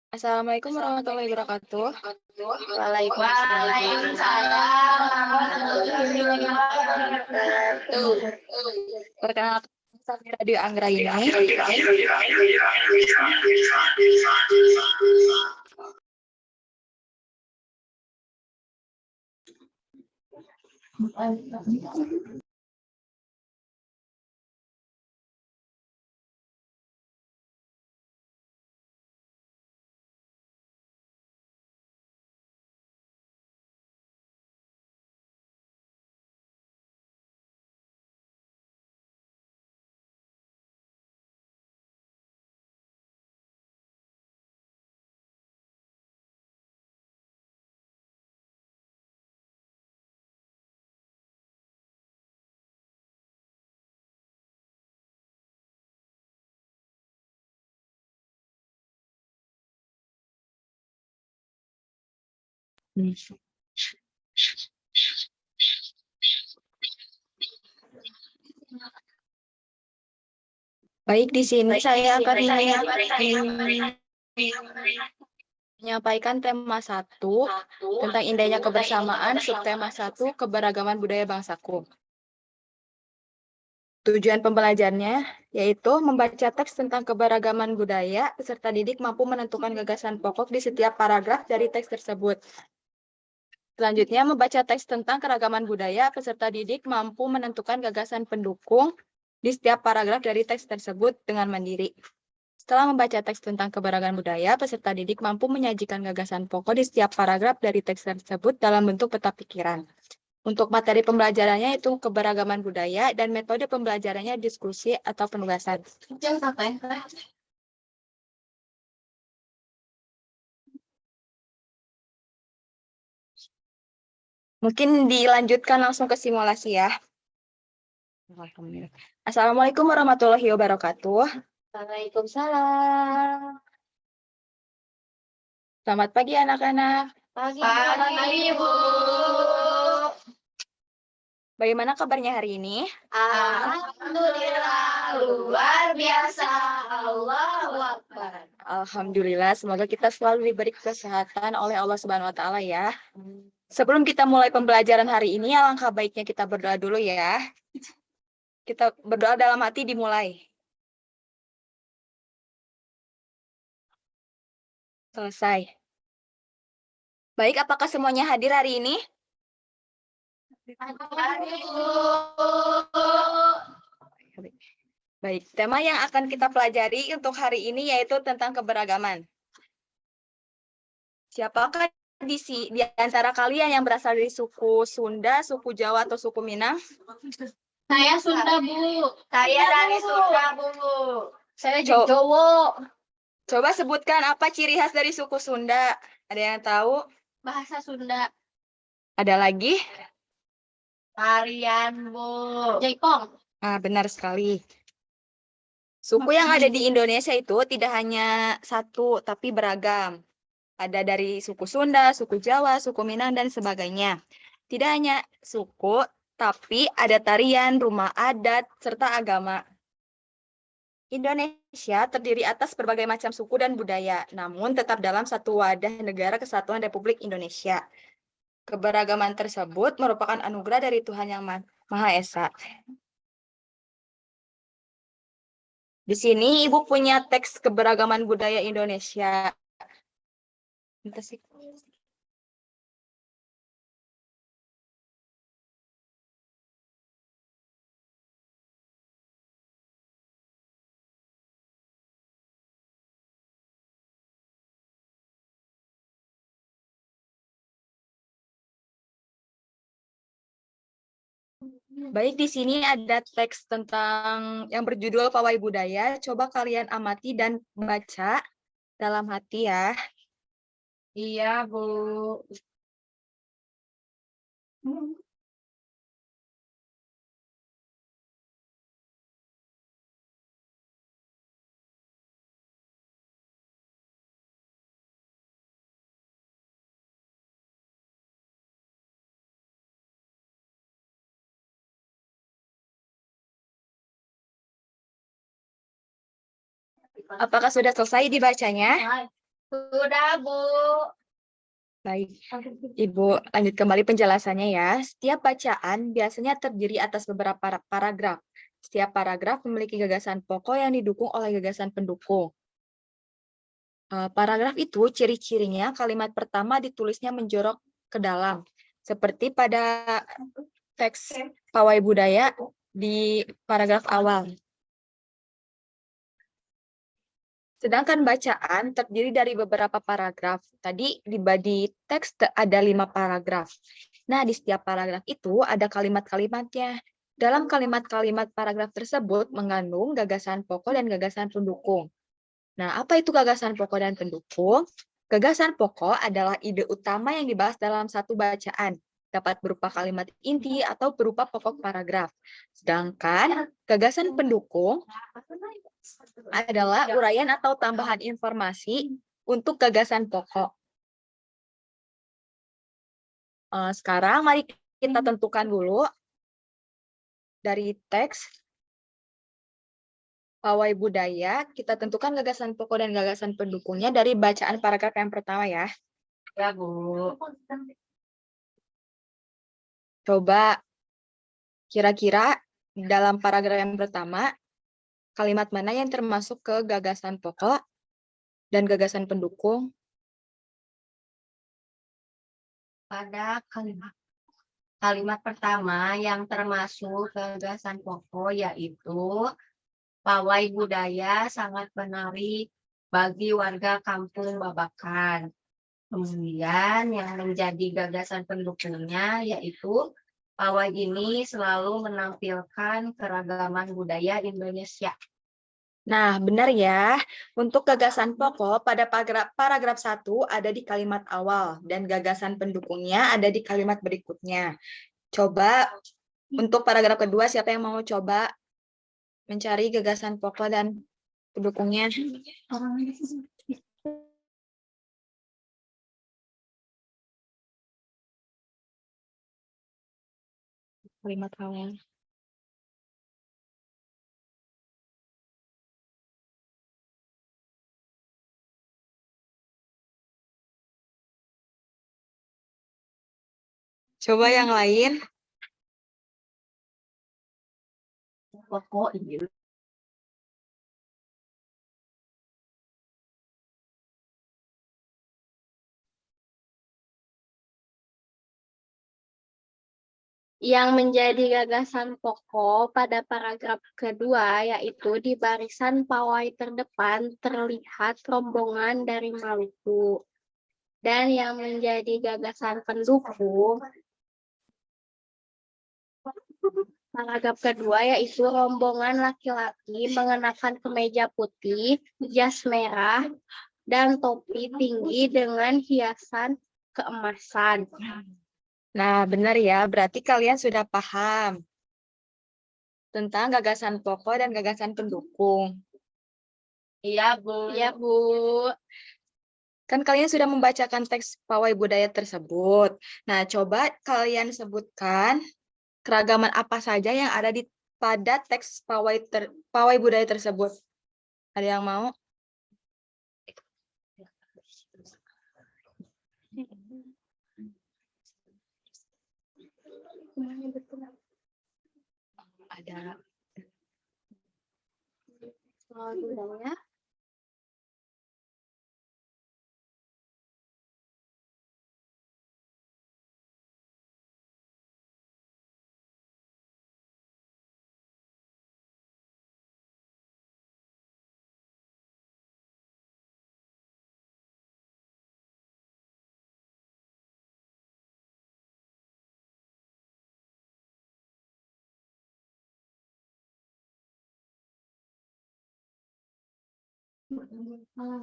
Assalamualaikum warahmatullahi wabarakatuh. Waalaikumsalam warahmatullahi wabarakatuh. Perkenalkan, saya Radio Anggra ini. Baik, di sini saya akan menyampaikan tema 1 tentang indahnya kebersamaan, subtema 1 keberagaman budaya bangsaku. Tujuan pembelajarnya yaitu membaca teks tentang keberagaman budaya, peserta didik mampu menentukan gagasan pokok di setiap paragraf dari teks tersebut. Selanjutnya, membaca teks tentang keragaman budaya, peserta didik mampu menentukan gagasan pendukung di setiap paragraf dari teks tersebut dengan mandiri. Setelah membaca teks tentang keberagaman budaya, peserta didik mampu menyajikan gagasan pokok di setiap paragraf dari teks tersebut dalam bentuk peta pikiran. Untuk materi pembelajarannya itu keberagaman budaya dan metode pembelajarannya diskusi atau penugasan. Mungkin dilanjutkan langsung ke simulasi ya. Assalamualaikum warahmatullahi wabarakatuh. Waalaikumsalam. Selamat pagi anak-anak. Pagi, Ibu. Bagaimana kabarnya hari ini? Alhamdulillah, luar biasa. Allahu Akbar. Alhamdulillah, semoga kita selalu diberi kesehatan oleh Allah Subhanahu wa taala ya. Sebelum kita mulai pembelajaran hari ini, alangkah baiknya kita berdoa dulu ya. Kita berdoa dalam hati dimulai. Selesai. Baik, apakah semuanya hadir hari ini? Baik, tema yang akan kita pelajari untuk hari ini yaitu tentang keberagaman. Siapakah di antara kalian yang berasal dari suku Sunda, suku Jawa, atau suku Minang? Saya Sunda, Bu. Saya dari Sunda, Bu. Saya Coba- Jawa. Coba sebutkan apa ciri khas dari suku Sunda. Ada yang tahu? Bahasa Sunda. Ada lagi? Tarian, Bu. Jaipong. Ah, benar sekali. Suku yang ada di Indonesia itu tidak hanya satu, tapi beragam. Ada dari suku Sunda, suku Jawa, suku Minang, dan sebagainya. Tidak hanya suku, tapi ada tarian, rumah adat, serta agama. Indonesia terdiri atas berbagai macam suku dan budaya, namun tetap dalam satu wadah negara kesatuan Republik Indonesia. Keberagaman tersebut merupakan anugerah dari Tuhan Yang Maha Esa. Di sini Ibu punya teks keberagaman budaya Indonesia. Baik, di sini ada teks tentang yang berjudul Pawai Budaya. Coba kalian amati dan baca dalam hati ya. Iya, Bu. Apakah sudah selesai dibacanya? Sudah, Bu. Baik, Ibu lanjut kembali penjelasannya ya. Setiap bacaan biasanya terdiri atas beberapa paragraf. Setiap paragraf memiliki gagasan pokok yang didukung oleh gagasan pendukung. Paragraf itu ciri-cirinya kalimat pertama ditulisnya menjorok ke dalam. Seperti pada teks pawai budaya di paragraf awal. Sedangkan bacaan terdiri dari beberapa paragraf. Tadi di body teks ada 5 paragraf. Nah, di setiap paragraf itu ada kalimat-kalimatnya. Dalam kalimat-kalimat paragraf tersebut mengandung gagasan pokok dan gagasan pendukung. Nah, apa itu gagasan pokok dan pendukung? Gagasan pokok adalah ide utama yang dibahas dalam satu bacaan. Dapat berupa kalimat inti atau berupa pokok paragraf. Sedangkan gagasan pendukung adalah uraian atau tambahan informasi untuk gagasan pokok. Sekarang mari kita tentukan dulu dari teks pawai budaya, kita tentukan gagasan pokok dan gagasan pendukungnya dari bacaan paragraf yang pertama ya. Ya, Bu. Coba kira-kira dalam paragraf yang pertama, kalimat mana yang termasuk ke gagasan pokok dan gagasan pendukung? Pada kalimat pertama yang termasuk gagasan pokok yaitu pawai budaya sangat menarik bagi warga kampung Babakan. Kemudian yang menjadi gagasan pendukungnya yaitu pawai ini selalu menampilkan keragaman budaya Indonesia. Nah, benar ya. Untuk gagasan pokok pada paragraf 1 ada di kalimat awal dan gagasan pendukungnya ada di kalimat berikutnya. Coba untuk paragraf kedua, siapa yang mau coba mencari gagasan pokok dan pendukungnya? Kalimat awal. Coba yang lain. Pokok ini. Yang menjadi gagasan pokok pada paragraf kedua yaitu di barisan pawai terdepan terlihat rombongan dari Maluku. Dan yang menjadi gagasan pendukung paragraf kedua yaitu rombongan laki-laki mengenakan kemeja putih, jas merah, dan topi tinggi dengan hiasan keemasan. Nah, benar ya. Berarti kalian sudah paham tentang gagasan pokok dan gagasan pendukung. Iya, Bu. Iya, Bu. Kan kalian sudah membacakan teks pawai budaya tersebut. Nah, coba kalian sebutkan keragaman apa saja yang ada pada teks pawai budaya tersebut. Ada yang mau? Ada. Budaya.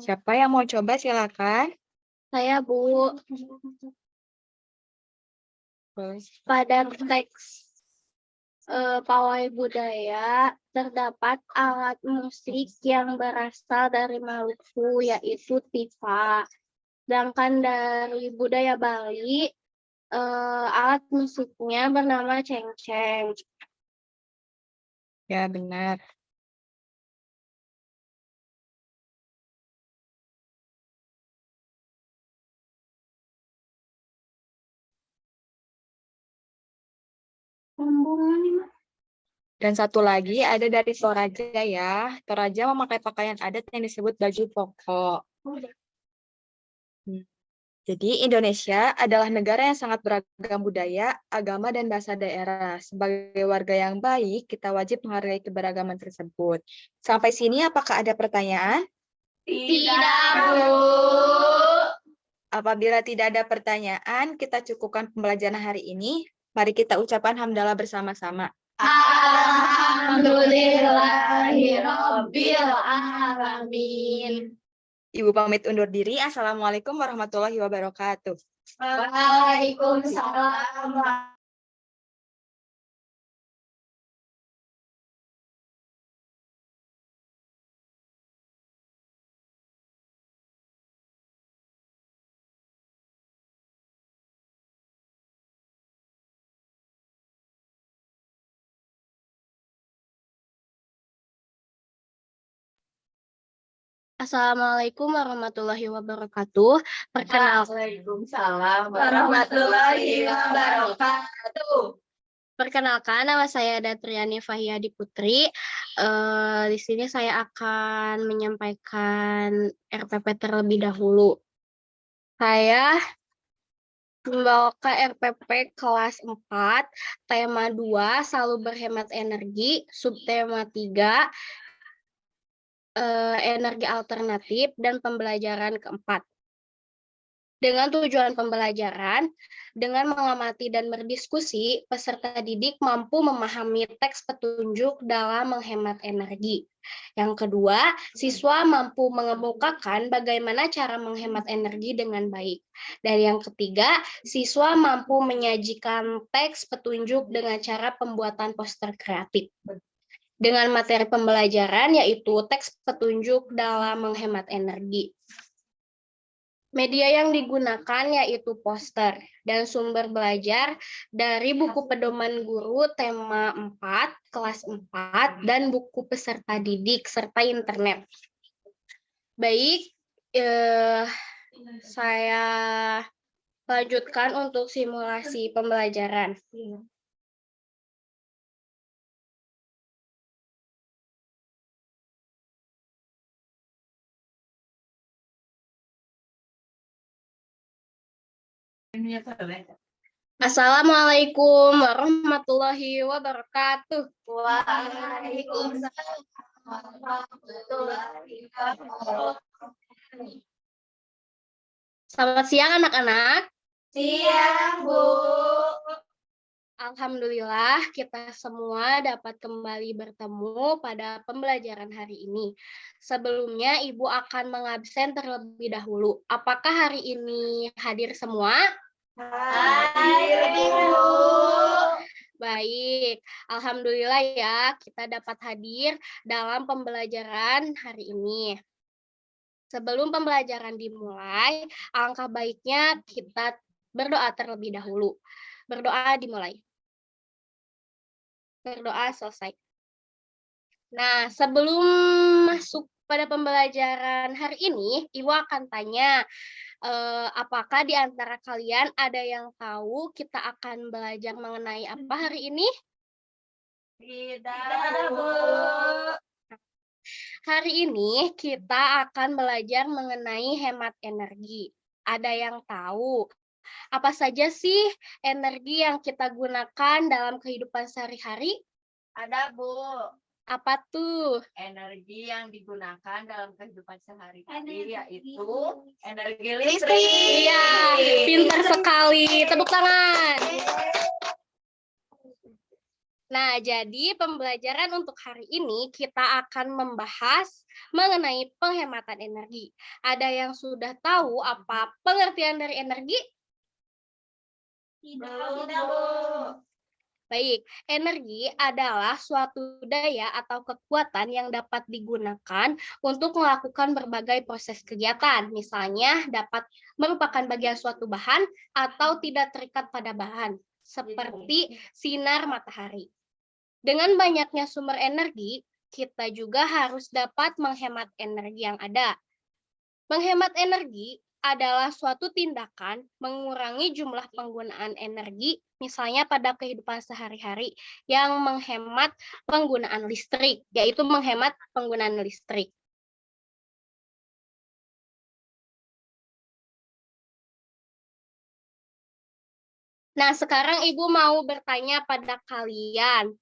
Siapa yang mau coba silakan. Saya, Bu. Boleh. Pada teks pawai budaya terdapat alat musik yang berasal dari Maluku yaitu tifa. Sedangkan dari budaya Bali alat musiknya bernama cengceng. Ya, benar. Dan satu lagi ada dari Toraja ya. Toraja memakai pakaian adat yang disebut baju pokok. Jadi Indonesia adalah negara yang sangat beragam budaya, agama, dan bahasa daerah. Sebagai warga yang baik, kita wajib menghargai keberagaman tersebut. Sampai sini apakah ada pertanyaan? Tidak, Bu. Apabila tidak ada pertanyaan, kita cukupkan pembelajaran hari ini. Mari kita ucapkan hamdalah bersama-sama. Alhamdulillahirabbil alamin. Ibu pamit undur diri. Assalamualaikum warahmatullahi wabarakatuh. Waalaikumsalam. Assalamualaikum warahmatullahi wabarakatuh. Waalaikumsalam warahmatullahi wabarakatuh. Perkenalkan, nama saya Datriani Fahyadi Putri. Di sini saya akan menyampaikan RPP terlebih dahulu. Saya membawakan RPP kelas 4, tema 2, selalu berhemat energi, subtema 3, energi alternatif, dan pembelajaran keempat. Dengan tujuan pembelajaran, dengan mengamati dan berdiskusi, peserta didik mampu memahami teks petunjuk dalam menghemat energi. Yang kedua, siswa mampu mengemukakan bagaimana cara menghemat energi dengan baik. Dan yang ketiga, siswa mampu menyajikan teks petunjuk dengan cara pembuatan poster kreatif. Dengan materi pembelajaran yaitu teks petunjuk dalam menghemat energi. Media yang digunakan yaitu poster dan sumber belajar dari buku pedoman guru tema 4, kelas 4, dan buku peserta didik serta internet. Baik, saya lanjutkan untuk simulasi pembelajaran. Assalamualaikum warahmatullahi wabarakatuh. Waalaikumsalam warahmatullahi wabarakatuh. Selamat siang anak-anak. Siang, Bu. Alhamdulillah kita semua dapat kembali bertemu pada pembelajaran hari ini. Sebelumnya Ibu akan mengabsen terlebih dahulu. Apakah hari ini hadir semua? Hadir, Bu. Baik, alhamdulillah ya kita dapat hadir dalam pembelajaran hari ini. Sebelum pembelajaran dimulai, alangkah baiknya kita berdoa terlebih dahulu. Berdoa dimulai. Berdoa selesai. Nah, sebelum masuk pada pembelajaran hari ini, Ibu akan tanya, apakah di antara kalian ada yang tahu kita akan belajar mengenai apa hari ini? Tidak, Bu. Hari ini kita akan belajar mengenai hemat energi. Ada yang tahu apa saja sih energi yang kita gunakan dalam kehidupan sehari-hari? Ada, Bu. Apa tuh? Energi yang digunakan dalam kehidupan sehari-hari yaitu energi listrik. Iya, pintar sekali. Tepuk tangan. Nah, jadi pembelajaran untuk hari ini kita akan membahas mengenai penghematan energi. Ada yang sudah tahu apa pengertian dari energi? Tidak, Bu. Baik, energi adalah suatu daya atau kekuatan yang dapat digunakan untuk melakukan berbagai proses kegiatan. Misalnya, dapat merupakan bagian suatu bahan atau tidak terikat pada bahan, seperti sinar matahari. Dengan banyaknya sumber energi, kita juga harus dapat menghemat energi yang ada. Menghemat energi adalah suatu tindakan mengurangi jumlah penggunaan energi, misalnya pada kehidupan sehari-hari, yang menghemat penggunaan listrik, yaitu menghemat penggunaan listrik. Nah, sekarang Ibu mau bertanya pada kalian,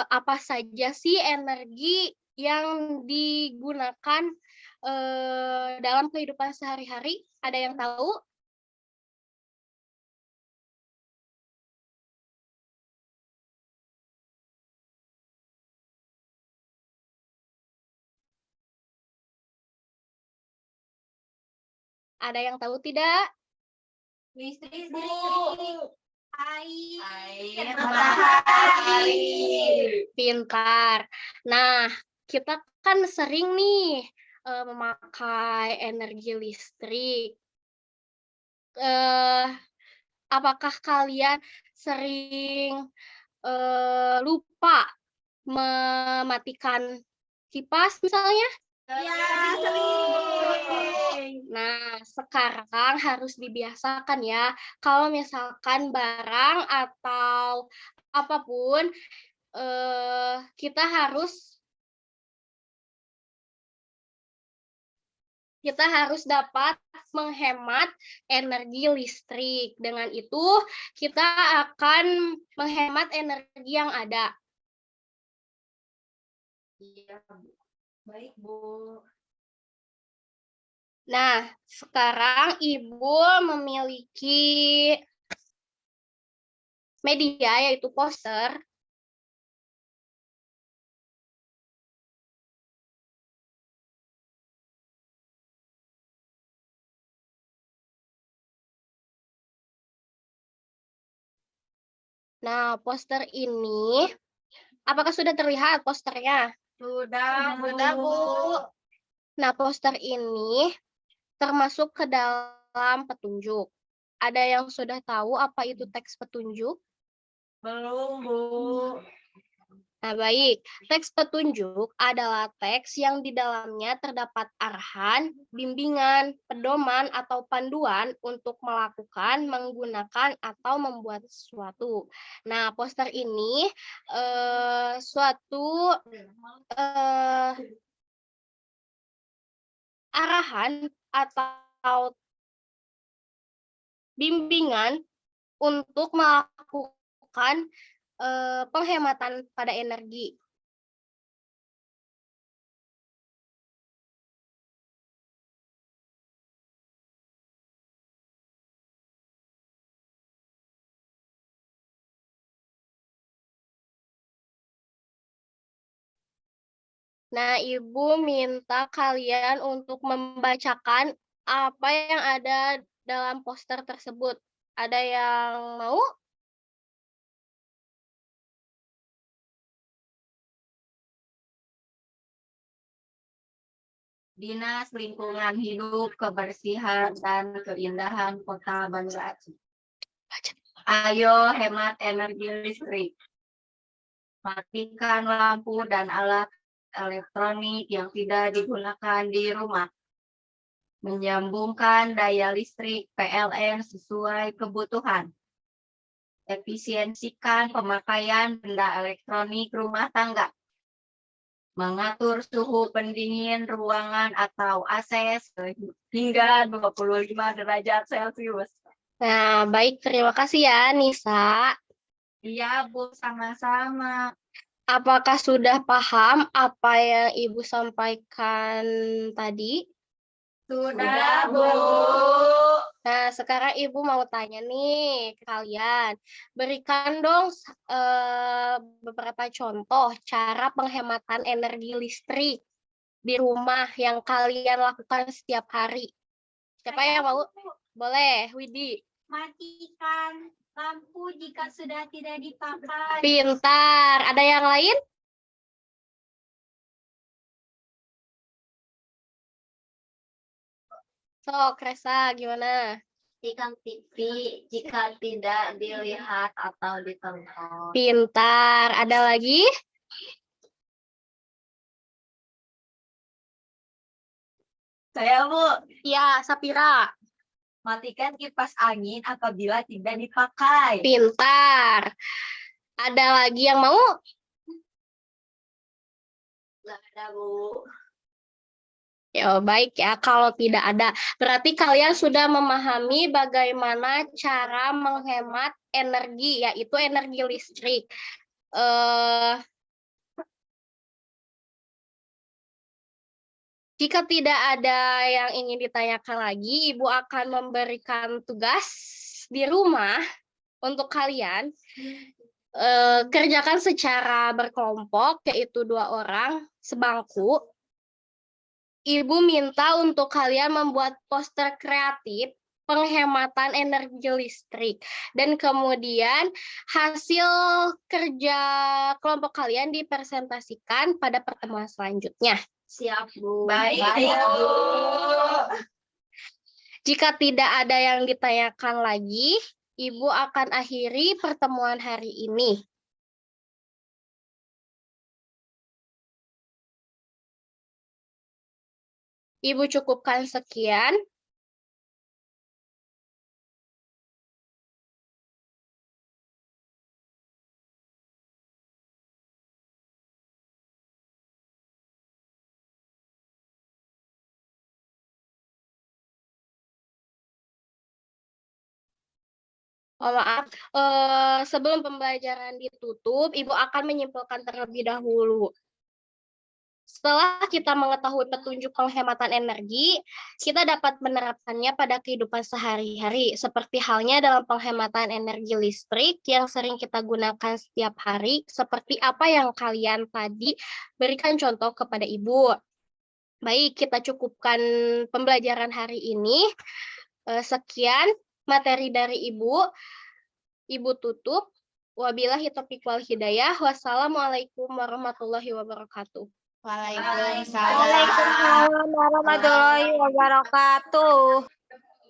apa saja sih energi yang digunakan dalam kehidupan sehari-hari? Ada yang tahu? Ada yang tahu tidak? Listrik, Air, matahari. Pintar. Nah, kita kan sering nih memakai energi listrik. Apakah kalian sering lupa mematikan kipas misalnya? Ya, sering. Nah, sekarang harus dibiasakan ya, kalau misalkan barang atau apapun, kita harus dapat menghemat energi listrik. Dengan itu, kita akan menghemat energi yang ada. Iya, Bu. Baik, Bu. Nah, sekarang Ibu memiliki media, yaitu poster. Nah, poster ini, apakah sudah terlihat posternya? Sudah, Bu. Nah, poster ini termasuk ke dalam petunjuk. Ada yang sudah tahu apa itu teks petunjuk? Belum, Bu. Nah, baik. Teks petunjuk adalah teks yang di dalamnya terdapat arahan, bimbingan, pedoman, atau panduan untuk melakukan, menggunakan, atau membuat sesuatu. Nah, poster ini suatu arahan atau bimbingan untuk melakukan penghematan pada energi. Nah, Ibu minta kalian untuk membacakan apa yang ada dalam poster tersebut. Ada yang mau? Dinas Lingkungan Hidup, Kebersihan, dan Keindahan Kota Bandung Aceh. Ayo hemat energi listrik. Matikan lampu dan alat elektronik yang tidak digunakan di rumah. Menyambungkan daya listrik PLN sesuai kebutuhan. Efisiensikan pemakaian benda elektronik rumah tangga. Mengatur suhu pendingin ruangan atau AC hingga 25 derajat Celcius. Nah, baik. Terima kasih ya, Nisa. Iya, Bu, sama-sama. Apakah sudah paham apa yang Ibu sampaikan tadi? Sudah, Bu. Nah, sekarang Ibu mau tanya nih ke kalian. Berikan dong beberapa contoh cara penghematan energi listrik di rumah yang kalian lakukan setiap hari. Siapa yang mau? Boleh, Widi. Matikan lampu jika sudah tidak dipakai. Pintar. Ada yang lain? Sok, Resa, gimana? Matikan TV jika tidak dilihat atau ditonton. Pintar. Ada lagi? Saya Bu, Ya, Sapira. matikan kipas angin apabila tidak dipakai. Pintar. Ada lagi yang mau? Nggak ada Bu. Ya, baik ya. Kalau tidak ada, berarti kalian sudah memahami bagaimana cara menghemat energi, yaitu energi listrik. Jika tidak ada yang ingin ditanyakan lagi, Ibu akan memberikan tugas di rumah untuk kalian. Kerjakan secara berkelompok, yaitu 2 orang sebangku. Ibu minta untuk kalian membuat poster kreatif penghematan energi listrik. Dan kemudian hasil kerja kelompok kalian dipresentasikan pada pertemuan selanjutnya. Siap Bu. Baik Bu. Jika tidak ada yang ditanyakan lagi, Ibu akan akhiri pertemuan hari ini. Ibu cukupkan sekian. Oh, maaf, sebelum pembelajaran ditutup, Ibu akan menyimpulkan terlebih dahulu. Setelah kita mengetahui petunjuk penghematan energi, kita dapat menerapkannya pada kehidupan sehari-hari, seperti halnya dalam penghematan energi listrik yang sering kita gunakan setiap hari, seperti apa yang kalian tadi berikan contoh kepada Ibu. Baik, kita cukupkan pembelajaran hari ini. Sekian materi dari Ibu. Ibu tutup. Wabillahi taufiq wal hidayah. Wassalamualaikum warahmatullahi wabarakatuh. Waalaikumsalam warahmatullahi wabarakatuh.